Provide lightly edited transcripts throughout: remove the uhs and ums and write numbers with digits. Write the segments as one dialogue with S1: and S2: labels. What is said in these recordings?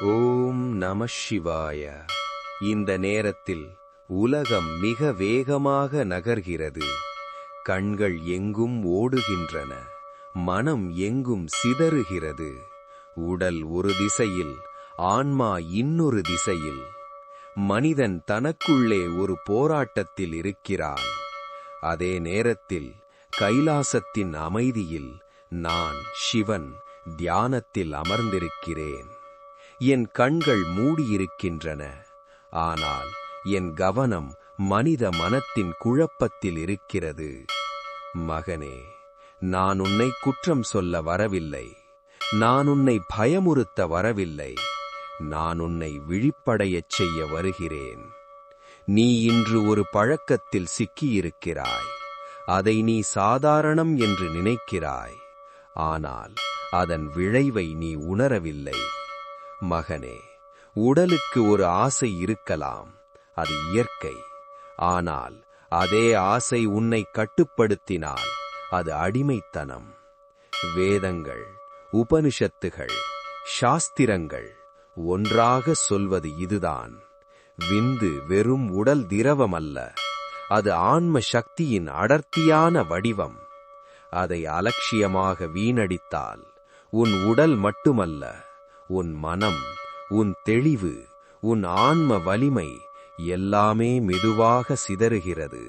S1: ஓம் நம சிவாய. இந்த நேரத்தில் உலகம் மிக வேகமாக நகர்கிறது. கண்கள் எங்கும் ஓடுகின்றன, மனம் எங்கும் சிதறுகிறது. உடல் ஒரு திசையில், ஆன்மா இன்னொரு திசையில். மனிதன் தனக்குள்ளே ஒரு போராட்டத்தில் இருக்கிறான். அதே நேரத்தில் கைலாசத்தின் அமைதியில் நான் சிவன் தியானத்தில் அமர்ந்திருக்கிறேன். என் கண்கள் மூடியிருக்கின்றன, ஆனால் என் கவனம் மனித மனத்தின் குழப்பத்தில் இருக்கிறது. மகனே, நான் உன்னை குற்றம் சொல்ல வரவில்லை. நான் உன்னை பயமுறுத்த வரவில்லை. நான் உன்னை விழிப்படையச் செய்ய வருகிறேன். நீ இன்று ஒரு பழக்கத்தில் சிக்கியிருக்கிறாய். அதை நீ சாதாரணம் என்று நினைக்கிறாய். ஆனால் அதன் விளைவை நீ உணரவில்லை. மகனே, உடலுக்கு ஒரு ஆசை இருக்கலாம், அது இயற்கை. ஆனால் அதே ஆசை உன்னை கட்டுப்படுத்தினால் அது அடிமைத்தனம். வேதங்கள், உபனிஷத்துகள், சாஸ்திரங்கள் ஒன்றாக சொல்வது இதுதான். விந்து வெறும் உடல் திரவமல்ல, அது ஆன்ம சக்தியின் அடர்த்தியான வடிவம். அதை அலட்சியமாக வீணடித்தால் உன் உடல் மட்டுமல்ல, உன் மனம், உன் தெளிவு, உன் ஆன்ம வலிமை எல்லாமே மெதுவாக சிதறுகிறது.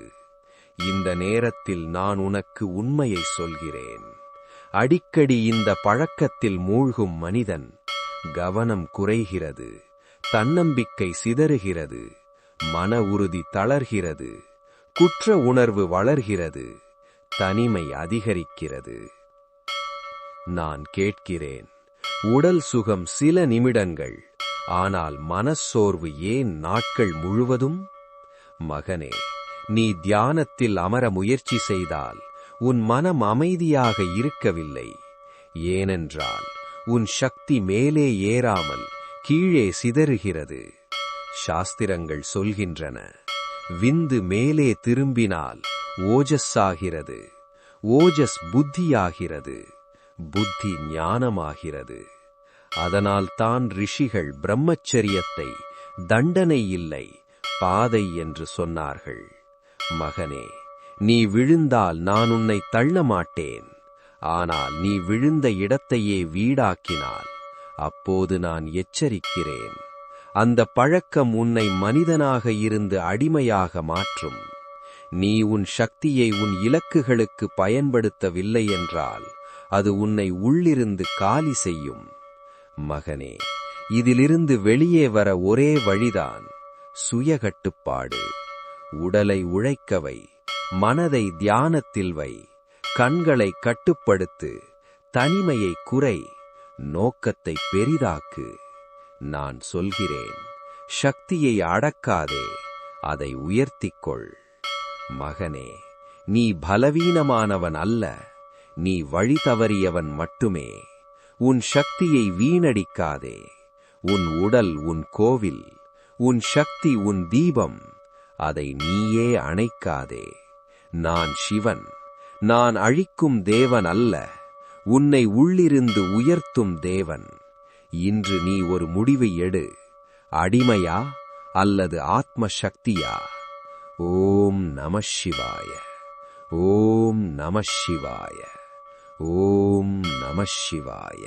S1: இந்த நேரத்தில் நான் உனக்கு உண்மையை சொல்கிறேன். அடிக்கடி இந்த பழக்கத்தில் மூழ்கும் மனிதன் கவனம் குறைகிறது, தன்னம்பிக்கை சிதறுகிறது, மன உறுதி தளர்கிறது, குற்ற உணர்வு வளர்கிறது, தனிமை அதிகரிக்கிறது. நான் கேட்கிறேன், உடல் சுகம் சில நிமிடங்கள், ஆனால் மனச்சோர்வு ஏன் நாட்கள் முழுவதும்? மகனே, நீ தியானத்தில் அமர முயற்சி செய்தால் உன் மனம் அமைதியாக இருக்கவில்லை. ஏனென்றால் உன் சக்தி மேலே ஏறாமல் கீழே சிதறுகிறது. சாஸ்திரங்கள் சொல்கின்றன, விந்து மேலே திரும்பினால் ஓஜஸ்ஸாகிறது, ஓஜஸ் புத்தியாகிறது, புத்தி ஞானமாகிறது. அதனால் தான் ரிஷிகள் பிரம்மச்சரியத்தை தண்டனை இல்லை, பாதை என்று சொன்னார்கள். மகனே, நீ விழுந்தால் நான் உன்னை தள்ள மாட்டேன். ஆனால் நீ விழுந்த இடத்தையே வீடாக்கினால் அப்போது நான் எச்சரிக்கிறேன். அந்த பழக்கம் உன்னை மனிதனாக இருந்து அடிமையாக மாற்றும். நீ உன் சக்தியை உன் இலக்குகளுக்கு பயன்படுத்தவில்லை என்றால் அது உன்னை உள்ளிருந்து காலி செய்யும். மகனே, இதிலிருந்து வெளியே வர ஒரே வழிதான் சுயகட்டுப்பாடு. உடலை உழைக்கவை, மனதை தியானத்தில் வை, கண்களை கட்டுப்படுத்து, தனிமையை குறை, நோக்கத்தை பெரிதாக்கு. நான் சொல்கிறேன், சக்தியை அடக்காதே, அதை உயர்த்திக்கொள். மகனே, நீ பலவீனமானவன் அல்ல, நீ வழி தவறியவன் மட்டுமே. உன் சக்தியை வீணடிக்காதே. உன் உடல் உன் கோவில், உன் சக்தி உன் தீபம். அதை நீயே அணைக்காதே. நான் சிவன், நான் அழிக்கும் தேவன் அல்ல, உன்னை உள்ளிருந்து உயர்த்தும் தேவன். இன்று நீ ஒரு முடிவை எடு. அடிமையா அல்லது ஆத்ம சக்தியா? ஓம் நம சிவாய. ஓம் நம சிவாய. ஓம் நம சிவாய.